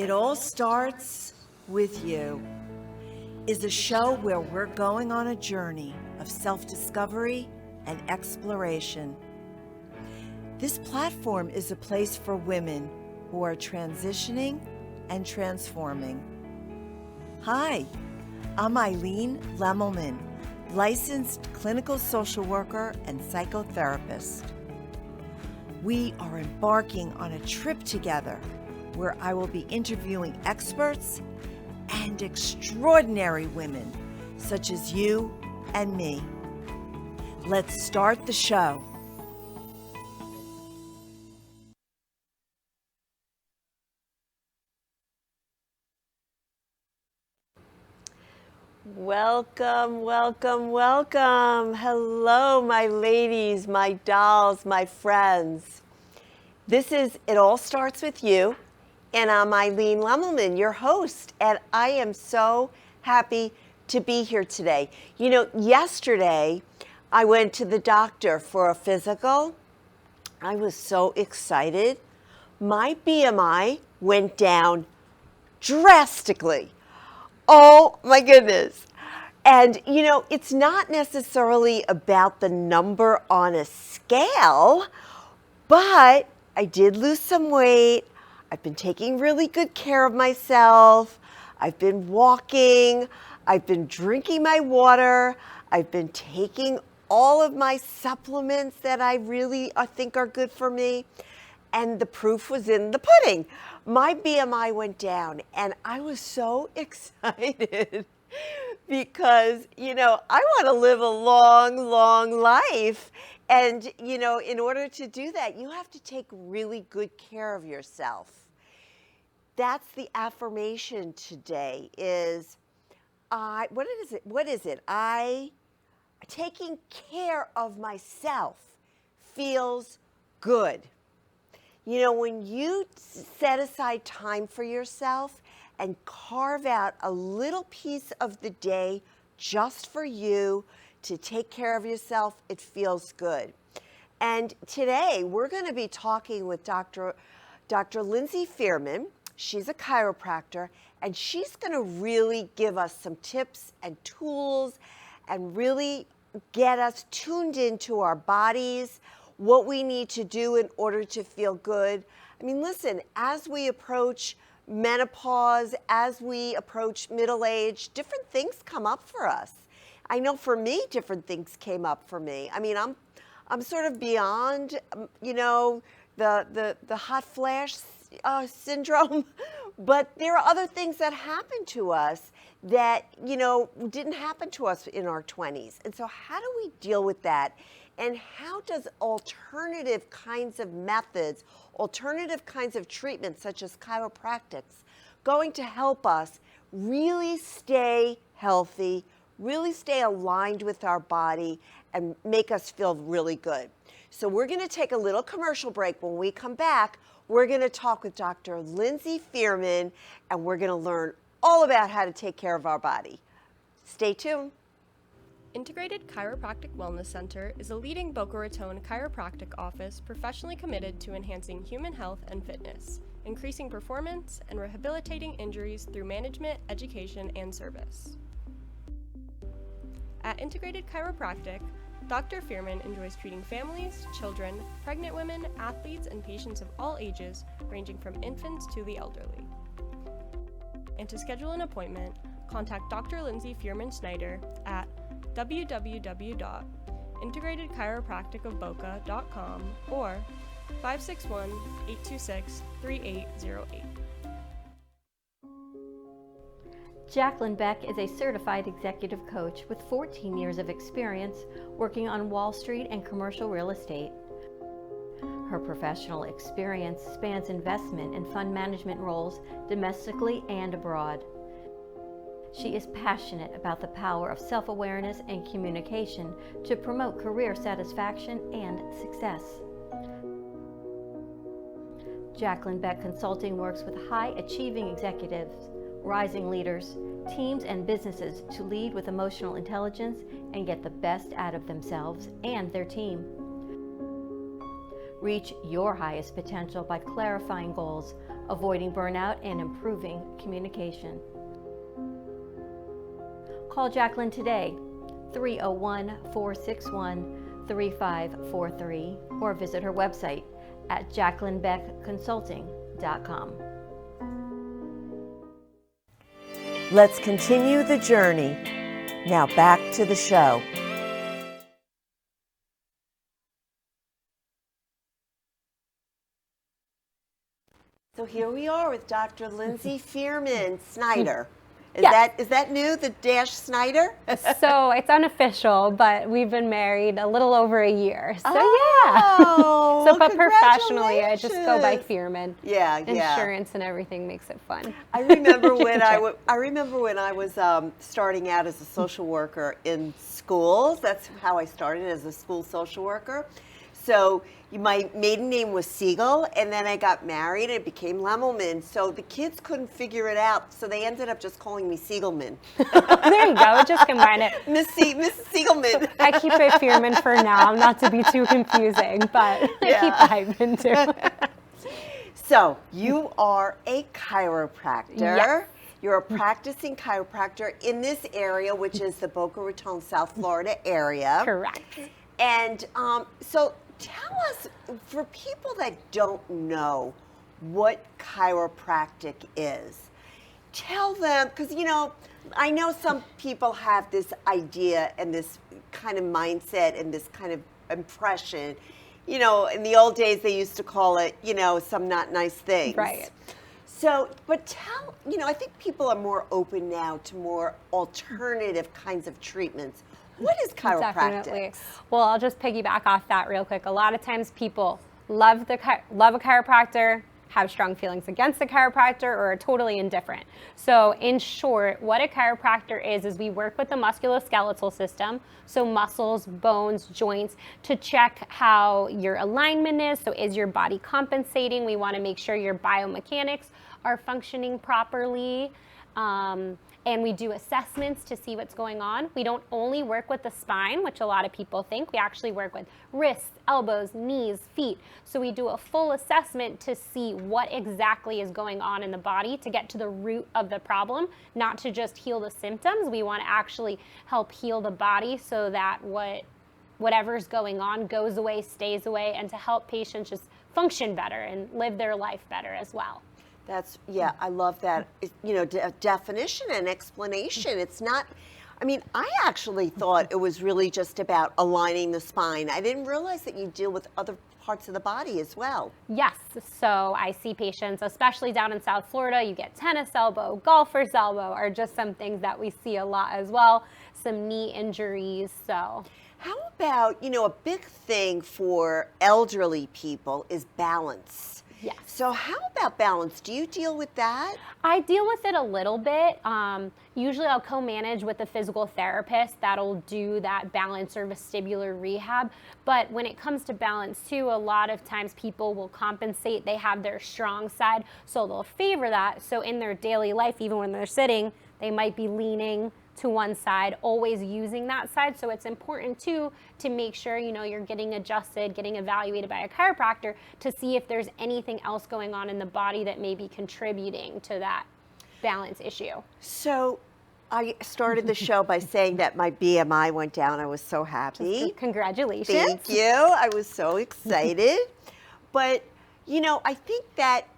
It All Starts With You is a show where we're going on a journey of self-discovery and exploration. This platform is a place for women who are transitioning and transforming. Hi, I'm Eileen Lemmelman, licensed clinical social worker and psychotherapist. We are embarking on a trip together where I will be interviewing experts and extraordinary women such as you and me. Let's start the show. Welcome, welcome, welcome. Hello, my ladies, my dolls, my friends. This is It All Starts With You, and I'm Eileen Lemmelman, your host, and I am so happy to be here today. You know, yesterday I went to the doctor for a physical. I was so excited. My BMI went down drastically. Oh my goodness. And you know, it's not necessarily about the number on a scale, but I did lose some weight. I've been taking really good care of myself. I've been walking. I've been drinking my water. I've been taking all of my supplements that I think are good for me. And the proof was in the pudding. My BMI went down, and I was so excited because, you know, I want to live a long, long life. And, you know, in order to do that, you have to take really good care of yourself. That's the affirmation today is, what is it? Taking care of myself feels good. You know, when you set aside time for yourself and carve out a little piece of the day just for you to take care of yourself, it feels good. And today we're going to be talking with Dr. Lindsay Fierman. She's a chiropractor, and she's going to really give us some tips and tools and really get us tuned into our bodies, what we need to do in order to feel good. I mean, listen, as we approach menopause, as we approach middle age, different things come up for us. I know for me, different things came up for me. I mean, I'm sort of beyond, you know, the hot flash syndrome, but there are other things that happen to us that, you know, didn't happen to us in our 20s. And so how do we deal with that? And how does alternative kinds of methods, alternative kinds of treatments such as chiropractics, going to help us really stay healthy, really stay aligned with our body, and make us feel really good? So we're going to take a little commercial break. When we come back, we're going to talk with Dr. Lindsay Fierman, and we're going to learn all about how to take care of our body. Stay tuned. Integrated Chiropractic Wellness Center is a leading Boca Raton chiropractic office professionally committed to enhancing human health and fitness, increasing performance, and rehabilitating injuries through management, education, and service. At Integrated Chiropractic, Dr. Fierman enjoys treating families, children, pregnant women, athletes, and patients of all ages, ranging from infants to the elderly. And to schedule an appointment, contact Dr. Lindsay Fierman Snyder at www.integratedchiropracticofboca.com or 561-826-3808. Jacqueline Beck is a certified executive coach with 14 years of experience working on Wall Street and commercial real estate. Her professional experience spans investment and fund management roles domestically and abroad. She is passionate about the power of self-awareness and communication to promote career satisfaction and success. Jacqueline Beck Consulting works with high-achieving executives, rising leaders, teams, and businesses to lead with emotional intelligence and get the best out of themselves and their team. Reach your highest potential by clarifying goals, avoiding burnout and improving communication. Call Jacqueline today, 301-461-3543, or visit her website at jacquelinebeckconsulting.com. Let's continue the journey. Now back to the show. So here we are with Dr. Lindsay Fierman Snyder. Yes. Is that new, the dash Snyder? So it's unofficial, but we've been married a little over a year. So Oh, yeah. So but professionally, I just go by congratulations. Fierman. Yeah. Insurance and everything makes it fun. I remember when I was starting out as a social worker in schools. That's how I started, as a school social worker. So my maiden name was Siegel, and then I got married and it became Lemelman. So the kids couldn't figure it out, so they ended up just calling me Siegelman. There you go. Just combine it. Miss Siegelman. I keep it Fierman for now, not to be too confusing, but I keep the hyphen too. So you are a chiropractor. Yes. You're a practicing chiropractor in this area, which is the Boca Raton, South Florida area. Correct. And so tell us, for people that don't know what chiropractic is, tell them, because, I know some people have this idea and this kind of mindset and this kind of impression. In the old days, they used to call it, some not nice things. Right. So, but I think people are more open now to more alternative kinds of treatments. What is chiropractic? Definitely. Well, I'll just piggyback off that real quick. A lot of times people love a chiropractor, have strong feelings against the chiropractor, or are totally indifferent. So in short, what a chiropractor is we work with the musculoskeletal system, so muscles, bones, joints, to check how your alignment is. So is your body compensating? We want to make sure your biomechanics are functioning properly. And we do assessments to see what's going on. We don't only work with the spine, which a lot of people think. We actually work with wrists, elbows, knees, feet. So we do a full assessment to see what exactly is going on in the body to get to the root of the problem, not to just heal the symptoms. We want to actually help heal the body so that whatever's going on goes away, stays away, and to help patients just function better and live their life better as well. I love that, definition and explanation. It's not, I actually thought it was really just about aligning the spine. I didn't realize that you deal with other parts of the body as well. Yes, so I see patients, especially down in South Florida, you get tennis elbow, golfer's elbow, are just some things that we see a lot as well, some knee injuries, so. How about, a big thing for elderly people is balance. Yes. So how about balance? Do you deal with that? I deal with it a little bit. Usually I'll co-manage with a physical therapist that'll do that balance or vestibular rehab. But when it comes to balance too, a lot of times people will compensate. They have their strong side, so they'll favor that. So in their daily life, even when they're sitting, they might be leaning to one side, always using that side. So it's important too to make sure you're getting adjusted, getting evaluated by a chiropractor to see if there's anything else going on in the body that may be contributing to that balance issue. So I started the show by saying that my BMI went down. I was so happy. Congratulations. Thank you. I was so excited. But I think that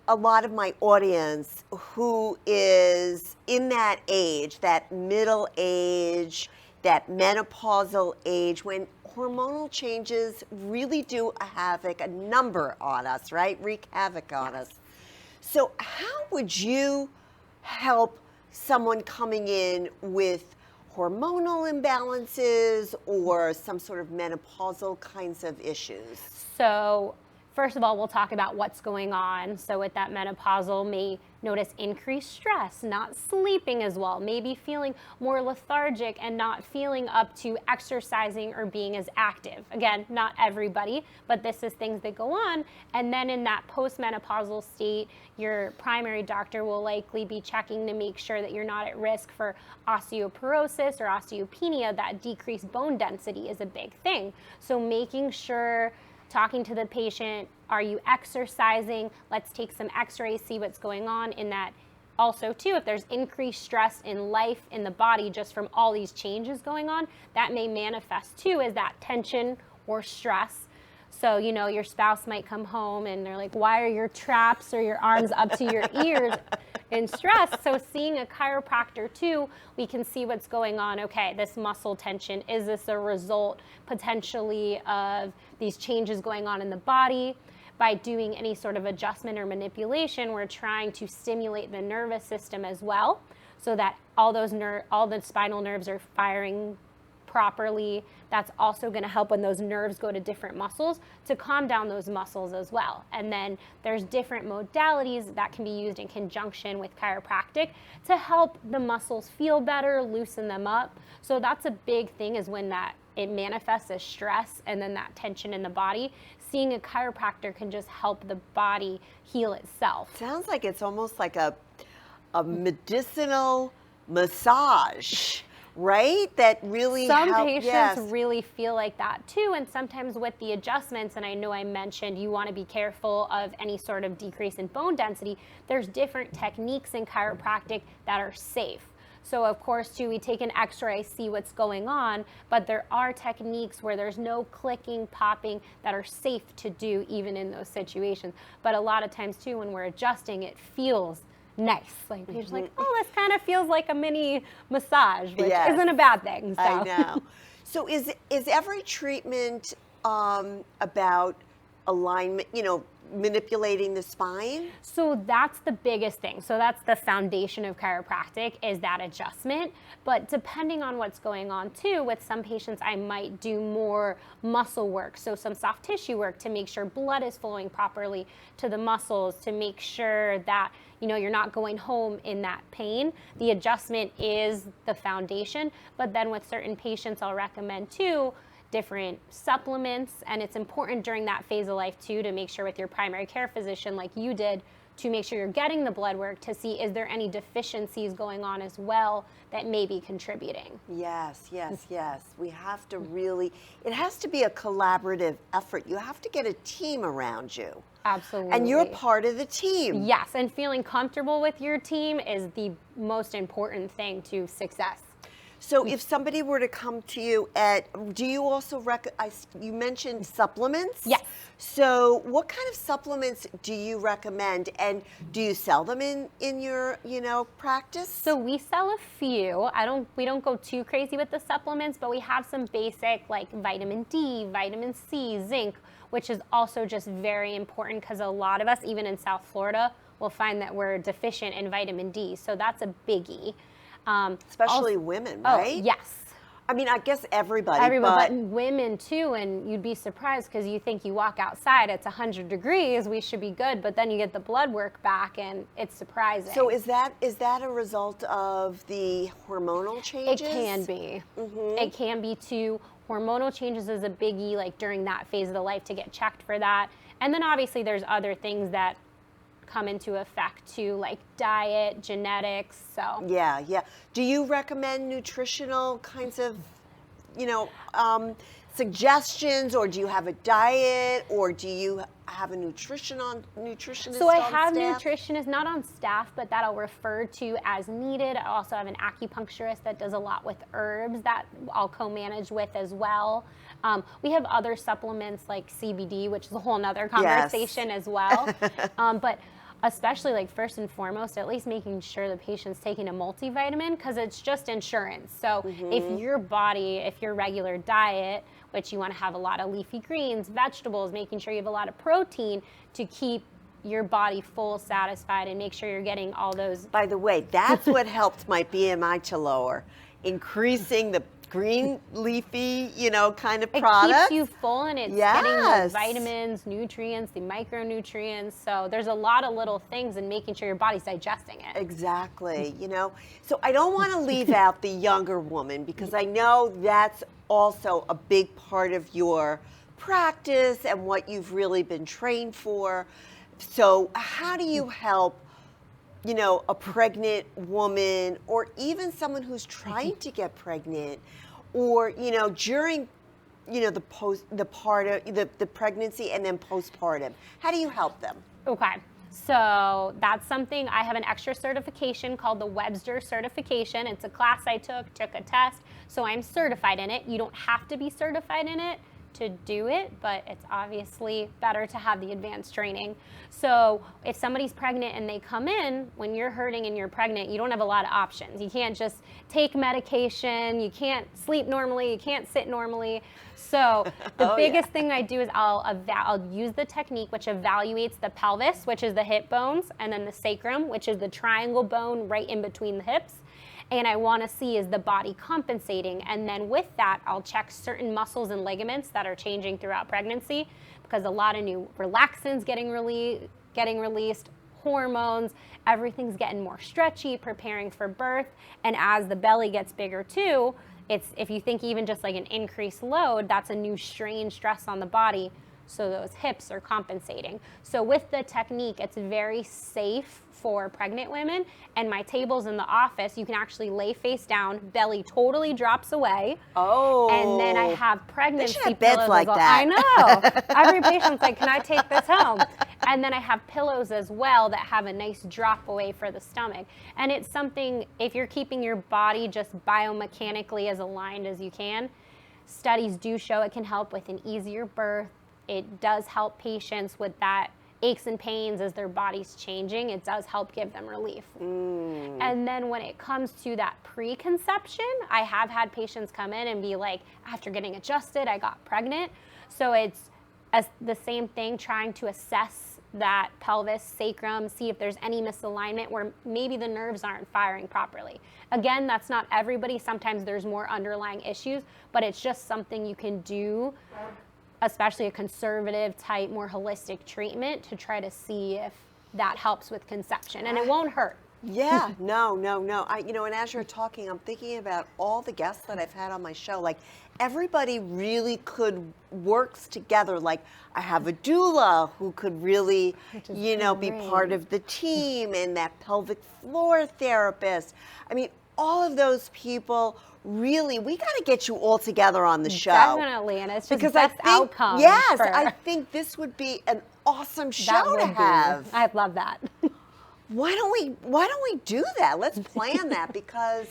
a lot of my audience who is in that age, that middle age, that menopausal age, when hormonal changes really do a number on us, right? Wreak havoc on us. So how would you help someone coming in with hormonal imbalances or some sort of menopausal kinds of issues? So first of all, we'll talk about what's going on. So with that menopausal, may notice increased stress, not sleeping as well, maybe feeling more lethargic and not feeling up to exercising or being as active. Again, not everybody, but this is things that go on. And then in that postmenopausal state, your primary doctor will likely be checking to make sure that you're not at risk for osteoporosis or osteopenia. That decreased bone density is a big thing. So making sure talking to the patient, are you exercising? Let's take some x-rays, see what's going on in that. Also, too, if there's increased stress in life, in the body, just from all these changes going on, that may manifest, too, as that tension or stress. So, you know, your spouse might come home and they're like, why are your traps or your arms up to your ears in stress? So seeing a chiropractor, too, we can see what's going on. Okay, this muscle tension, is this a result potentially of these changes going on in the body? By doing any sort of adjustment or manipulation, we're trying to stimulate the nervous system as well, so that all the spinal nerves are firing properly. That's also going to help when those nerves go to different muscles to calm down those muscles as well. And then there's different modalities that can be used in conjunction with chiropractic to help the muscles feel better, loosen them up. So that's a big thing, is when that it manifests as stress and then that tension in the body. Seeing a chiropractor can just help the body heal itself. Sounds like it's almost like a medicinal massage, right? That really Some help, patients yes. really feel like that too, and sometimes with the adjustments, and I know I mentioned you want to be careful of any sort of decrease in bone density, there's different techniques in chiropractic that are safe. So of course, too, we take an x-ray, see what's going on, but there are techniques where there's no clicking, popping that are safe to do even in those situations. But a lot of times, too, when we're adjusting, it feels nice. Like you're just like, oh, this kind of feels like a mini massage, which Yes. isn't a bad thing. So. I know. So is every treatment about alignment, you know, manipulating the spine? So that's the biggest thing. So that's the foundation of chiropractic, is that adjustment. But depending on what's going on too, with some patients, I might do more muscle work. So some soft tissue work to make sure blood is flowing properly to the muscles, to make sure that, you know, you're not going home in that pain. The adjustment is the foundation. But then with certain patients, I'll recommend too, different supplements, and it's important during that phase of life too to make sure with your primary care physician, like you did, to make sure you're getting the blood work to see is there any deficiencies going on as well that may be contributing. Yes, yes, yes. We have to really, it has to be a collaborative effort. You have to get a team around you. Absolutely. And you're part of the team. Yes, and feeling comfortable with your team is the most important thing to success. So if somebody were to come to you do you also you mentioned supplements? Yes. So what kind of supplements do you recommend, and do you sell them in your, you know, practice? So we sell a few. We don't go too crazy with the supplements, but we have some basic like vitamin D, vitamin C, zinc, which is also just very important because a lot of us, even in South Florida, will find that we're deficient in vitamin D. So that's a biggie. Especially women, right? Oh, yes. I mean, I guess everybody, but women too, and you'd be surprised because you think you walk outside, it's 100 degrees, we should be good, but then you get the blood work back and it's surprising. So is that a result of the hormonal changes? It can be. Mm-hmm. It can be too. Hormonal changes is a biggie, like during that phase of the life, to get checked for that. And then obviously there's other things that come into effect too, like diet, genetics. So yeah. Do you recommend nutritional kinds of, you know, suggestions, or do you have a diet, or do you have a nutritionist? So I have staff? nutritionists, not on staff, but that I'll refer to as needed. I also have an acupuncturist that does a lot with herbs that I'll co-manage with as well. We have other supplements like CBD, which is a whole nother conversation as well. But especially, like, first and foremost, at least making sure the patient's taking a multivitamin, because it's just insurance. So if your regular diet, which you want to have a lot of leafy greens, vegetables, making sure you have a lot of protein to keep your body full, satisfied, and make sure you're getting all those. By the way, that's what helped my BMI to lower, increasing the green leafy, you know, kind of product. It keeps you full, and it's getting those vitamins, nutrients, the micronutrients. So there's a lot of little things in making sure your body's digesting it. Exactly, you know. So I don't want to leave out the younger woman, because I know that's also a big part of your practice and what you've really been trained for. So how do you help, you know, a pregnant woman, or even someone who's trying to get pregnant, or, you know, during the pregnancy and then postpartum? How do you help them? Okay. So that's something, I have an extra certification called the Webster certification. It's a class I took a test, so I'm certified in it. You don't have to be certified in it to do it, but it's obviously better to have the advanced training. So if somebody's pregnant and they come in, when you're hurting and you're pregnant, you don't have a lot of options. You can't just take medication, you can't sleep normally, you can't sit normally. So the biggest thing I do is I'll use the technique which evaluates the pelvis, which is the hip bones, and then the sacrum, which is the triangle bone right in between the hips. And I want to see, is the body compensating? And then with that, I'll check certain muscles and ligaments that are changing throughout pregnancy, because a lot of new relaxants getting released, hormones, everything's getting more stretchy, preparing for birth. And as the belly gets bigger too, if you think even just like an increased load, that's a new strain, stress on the body. So those hips are compensating. So with the technique, it's very safe for pregnant women. And my tables in the office, you can actually lay face down, belly totally drops away. Oh. And then I have pregnancy have pillows beds like as well. that. I know. Every patient's like, can I take this home? And then I have pillows as well that have a nice drop away for the stomach. And it's something, if you're keeping your body just biomechanically as aligned as you can, studies do show it can help with an easier birth. It does help patients with that aches and pains as their body's changing. It does help give them relief. And then when it comes to that preconception, I have had patients come in and be like, after getting adjusted, I got pregnant. So it's the same thing, trying to assess that pelvis, sacrum, see if there's any misalignment where maybe the nerves aren't firing properly. Again, that's not everybody. Sometimes there's more underlying issues, but it's just something you can do, especially a conservative type, more holistic treatment to try to see if that helps with conception, and it won't hurt. Yeah, no. And as you're talking, I'm thinking about all the guests that I've had on my show. Like, everybody really works together. Like, I have a doula who could really, be part of the team, and that pelvic floor therapist. I mean, all of those people. Really, we got to get you all together on the show. Definitely, and it's just because best outcome. Yes, I think this would be an awesome show to have. I'd love that. Why don't we do that? Let's plan that, because,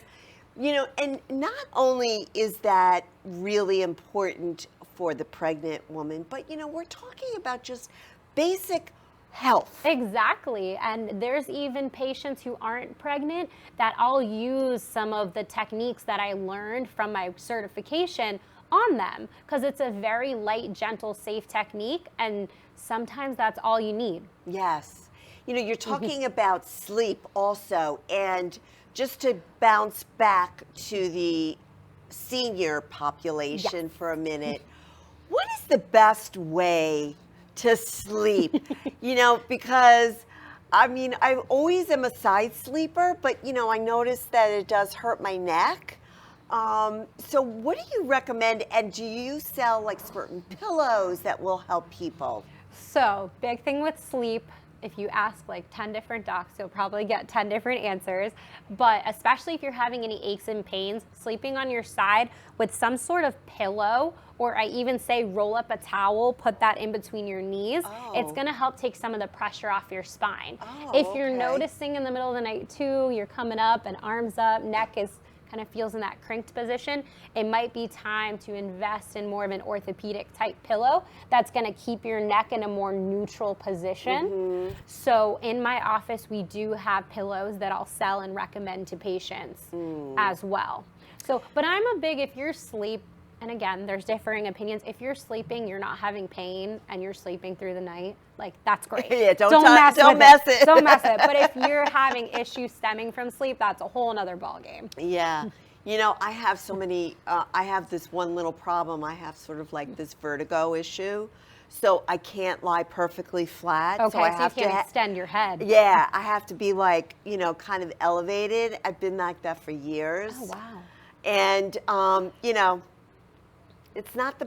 and not only is that really important for the pregnant woman, but, we're talking about just basic health. Exactly. And there's even patients who aren't pregnant that I'll use some of the techniques that I learned from my certification on them, because it's a very light, gentle, safe technique, and sometimes that's all you need. Yes. You're talking about sleep also, and just to bounce back to the senior population for a minute, what is the best way to sleep? Because I always am a side sleeper, but I noticed that it does hurt my neck. So what do you recommend, and do you sell like certain pillows that will help people? So, big thing with sleep, if you ask like 10 different docs, you'll probably get 10 different answers. But especially if you're having any aches and pains, sleeping on your side with some sort of pillow, or I even say roll up a towel, put that in between your knees. It's gonna help take some of the pressure off your spine. If you're noticing in the middle of the night too, you're coming up and arms up, neck is kind of feels in that crinked position, it might be time to invest in more of an orthopedic type pillow that's going to keep your neck in a more neutral position. So in my office, we do have pillows that I'll sell and recommend to patients as well. So, but I'm a big, if you're sleep, and again, there's differing opinions. If you're sleeping, you're not having pain, and you're sleeping through the night, like, that's great. Yeah, don't mess it. Don't mess it. But if you're having issues stemming from sleep, that's a whole nother ballgame. Yeah. I have so many, I have this one little problem. I have sort of like this vertigo issue. So I can't lie perfectly flat. Okay, so I have you can't extend your head. Yeah, I have to be like, kind of elevated. I've been like that for years. Oh, wow. And, it's not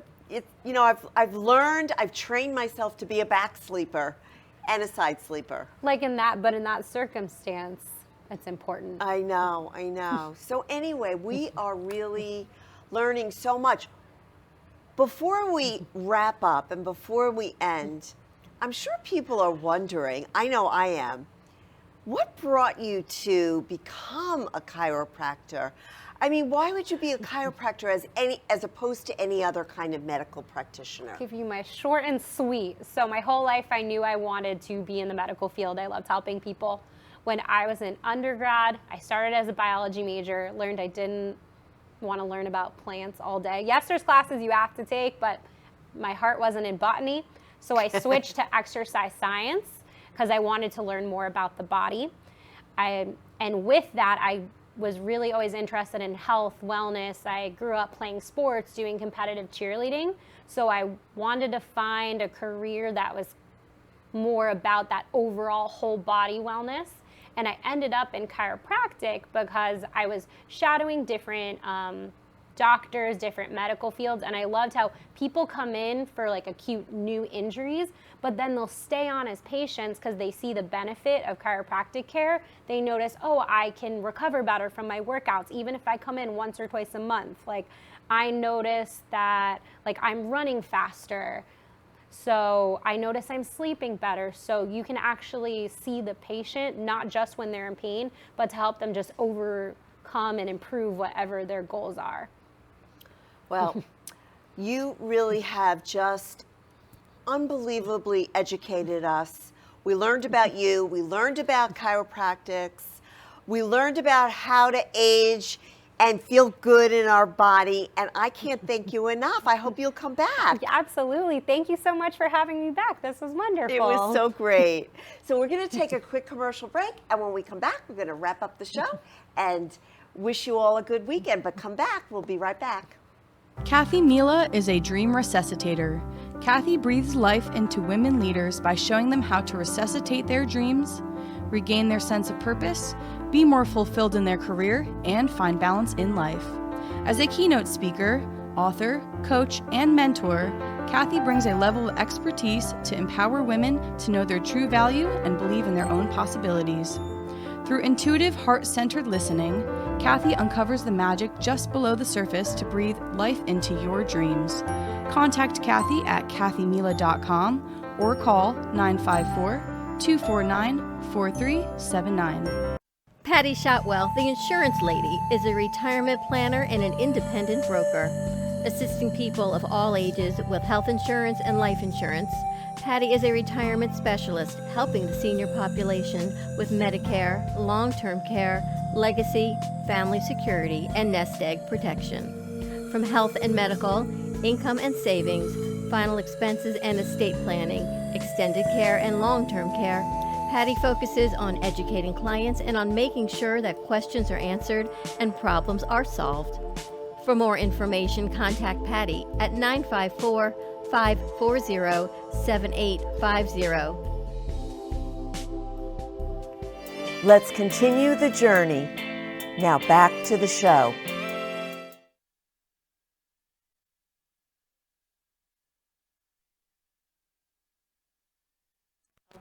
I've trained myself to be a back sleeper and a side sleeper. But in that circumstance, it's important. I know. So anyway, we are really learning so much. Before we wrap up and before we end, I'm sure people are wondering, I know I am, what brought you to become a chiropractor? I mean, why would you be a chiropractor as opposed to any other kind of medical practitioner? Give you my short and sweet. So my whole life I knew I wanted to be in the medical field. I loved helping people. When I was in undergrad, I started as a biology major, learned I didn't want to learn about plants all day. Yes, there's classes you have to take, but my heart wasn't in botany. So I switched to exercise science because I wanted to learn more about the body. And with that, I was really always interested in health, wellness. I grew up playing sports, doing competitive cheerleading. So I wanted to find a career that was more about that overall whole body wellness. And I ended up in chiropractic because I was shadowing different doctors, different medical fields, and I loved how people come in for like acute new injuries, but then they'll stay on as patients because they see the benefit of chiropractic care. They notice, oh, I can recover better from my workouts, even if I come in once or twice a month. Like, I notice that, like, I'm running faster. So I notice I'm sleeping better. So you can actually see the patient, not just when they're in pain, but to help them just overcome and improve whatever their goals are. Well, you really have just unbelievably educated us. We learned about you. We learned about chiropractics. We learned about how to age and feel good in our body. And I can't thank you enough. I hope you'll come back. Yeah, absolutely. Thank you so much for having me back. This was wonderful. It was so great. So we're going to take a quick commercial break. And when we come back, we're going to wrap up the show and wish you all a good weekend. But come back. We'll be right back. Kathy Mela is a dream resuscitator. Kathy breathes life into women leaders by showing them how to resuscitate their dreams, regain their sense of purpose, be more fulfilled in their career, and find balance in life. As a keynote speaker, author, coach, and mentor, Kathy brings a level of expertise to empower women to know their true value and believe in their own possibilities. Through intuitive, heart-centered listening, Kathy uncovers the magic just below the surface to breathe life into your dreams. Contact Kathy at kathymela.com or call 954-249-4379. Patti Shotwell, the insurance lady, is a retirement planner and an independent broker. Assisting people of all ages with health insurance and life insurance, Patti is a retirement specialist helping the senior population with Medicare, long-term care, legacy, family security, and nest egg protection. From health and medical, income and savings, final expenses and estate planning, extended care, and long-term care, Patti focuses on educating clients and on making sure that questions are answered and problems are solved. For more information, contact Patti at 954-540-7850. Let's continue the journey. Now back to the show.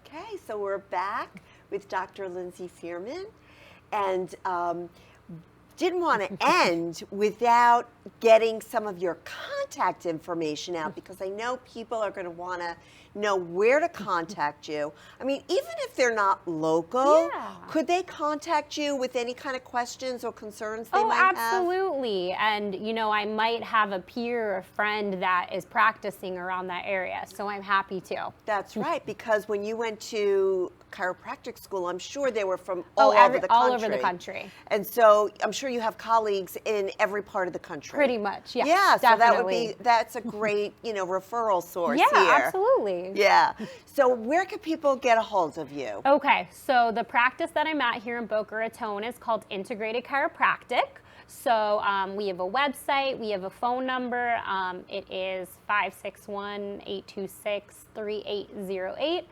Okay, so we're back with Dr. Lindsay Fierman, and didn't want to end without getting some of your contact information out, because I know people are going to want to know where to contact you. I mean, even if they're not local, could they contact you with any kind of questions or concerns they might have? Oh, absolutely. And, you know, I might have a peer or a friend that is practicing around that area, so I'm happy to. That's right, because when you went to chiropractic school, I'm sure they were from all over the country. All over the country. And so I'm sure you have colleagues in every part of the country. Pretty much, yes. Yeah, definitely. so that's a great, referral source here. Yeah, absolutely. Yeah. So where can people get a hold of you? Okay, so the practice that I'm at here in Boca Raton is called Integrated Chiropractic. So we have a website, we have a phone number. It is 561-826-3808.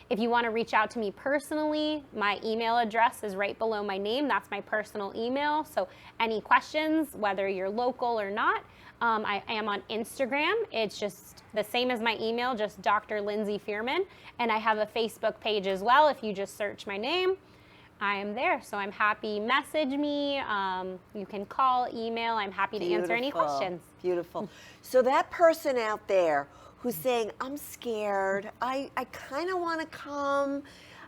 If you want to reach out to me personally, my email address is right below my name. That's my personal email. So any questions, whether you're local or not, I am on Instagram. It's just the same as my email, just Dr. Lindsay Fierman. And I have a Facebook page as well if you just search my name. I am there. So I'm happy. Message me. You can call, email. I'm happy to answer any questions. Beautiful. So that person out there who's saying, I'm scared, I kind of want to come,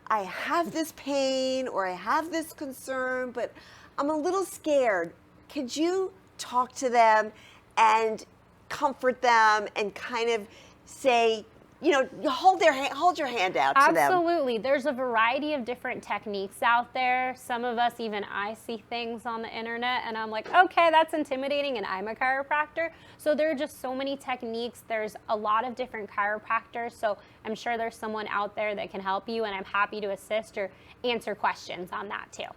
I have this pain or I have this concern, but I'm a little scared. Could you talk to them and comfort them and kind of say, you know, hold your hand out to them? Absolutely. There's a variety of different techniques out there. Some of us, even I see things on the internet and I'm like, okay, that's intimidating, and I'm a chiropractor. So there are just so many techniques. There's a lot of different chiropractors. So I'm sure there's someone out there that can help you, and I'm happy to assist or answer questions on that too.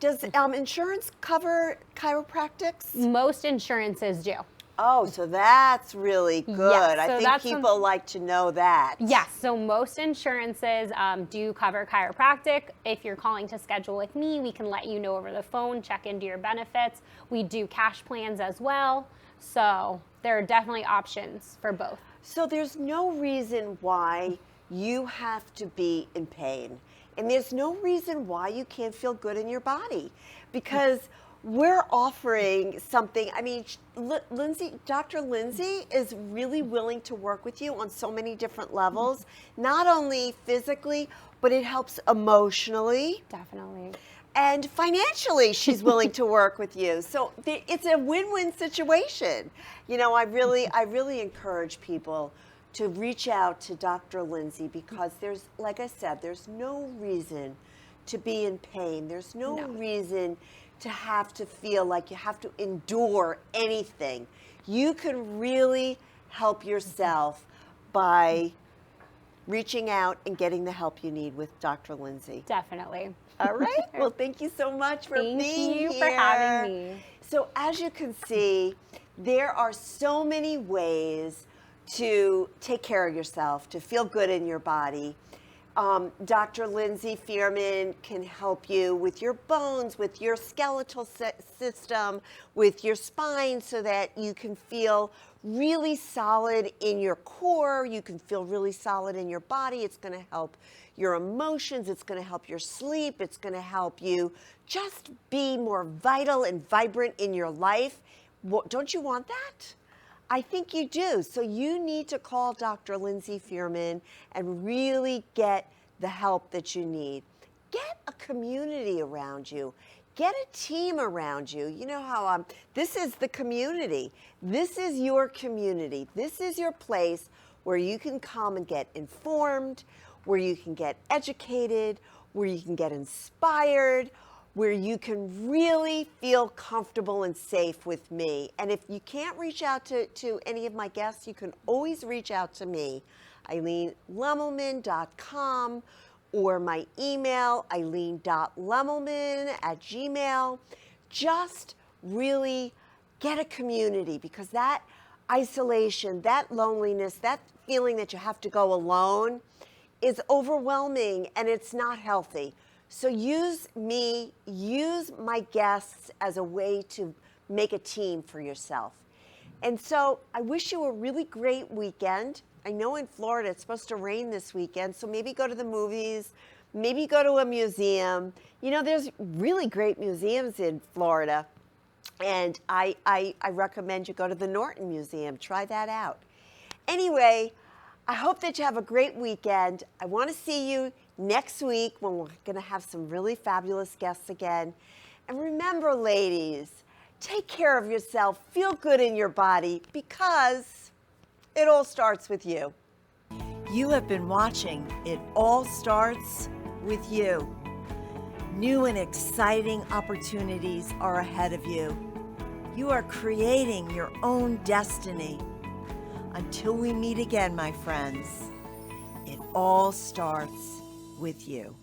Does insurance cover chiropractics? Most insurances do. Oh, so that's really good. Yes, I so think people like to know that. Yes, so most insurances do cover chiropractic. If you're calling to schedule with me, we can let you know over the phone, check into your benefits. We do cash plans as well. So there are definitely options for both. So there's no reason why you have to be in pain. And there's no reason why you can't feel good in your body, because we're offering something. I mean, Dr. Lindsay is really willing to work with you on so many different levels, not only physically, but it helps emotionally. Definitely. And financially, she's willing to work with you. So it's a win-win situation. You know, I really encourage people to reach out to Dr. Lindsay, because there's, like I said, there's no reason to be in pain. There's no reason to have to feel like you have to endure anything. You can really help yourself by reaching out and getting the help you need with Dr. Lindsay. Definitely. All right. Well, thank you so much for being here. Thank you for having me. So as you can see, there are so many ways to take care of yourself, to feel good in your body. Dr. Lindsay Fierman can help you with your bones, with your skeletal system, with your spine, so that you can feel really solid in your core. You can feel really solid in your body. It's going to help your emotions. It's going to help your sleep. It's going to help you just be more vital and vibrant in your life. Don't you want that? I think you do. So you need to call Dr. Lindsay Fierman and really get the help that you need. Get a community around you. Get a team around you. You know how this is the community. This is your community. This is your place where you can come and get informed, where you can get educated, where you can get inspired, where you can really feel comfortable and safe with me. And if you can't reach out to any of my guests, you can always reach out to me, EileenLemelman.com, or my email, eileen.lemelman@gmail. Just really get a community, because that isolation, that loneliness, that feeling that you have to go alone is overwhelming, and it's not healthy. So use me, use my guests as a way to make a team for yourself. And so I wish you a really great weekend. I know in Florida it's supposed to rain this weekend, so maybe go to the movies, maybe go to a museum. You know, there's really great museums in Florida, and I recommend you go to the Norton Museum. Try that out. Anyway, I hope that you have a great weekend. I want to see you next week, when we're going to have some really fabulous guests again. And remember, ladies, take care of yourself. Feel good in your body, because it all starts with you. You have been watching It All Starts With You. New and exciting opportunities are ahead of you. You are creating your own destiny. Until we meet again, my friends, it all starts with you.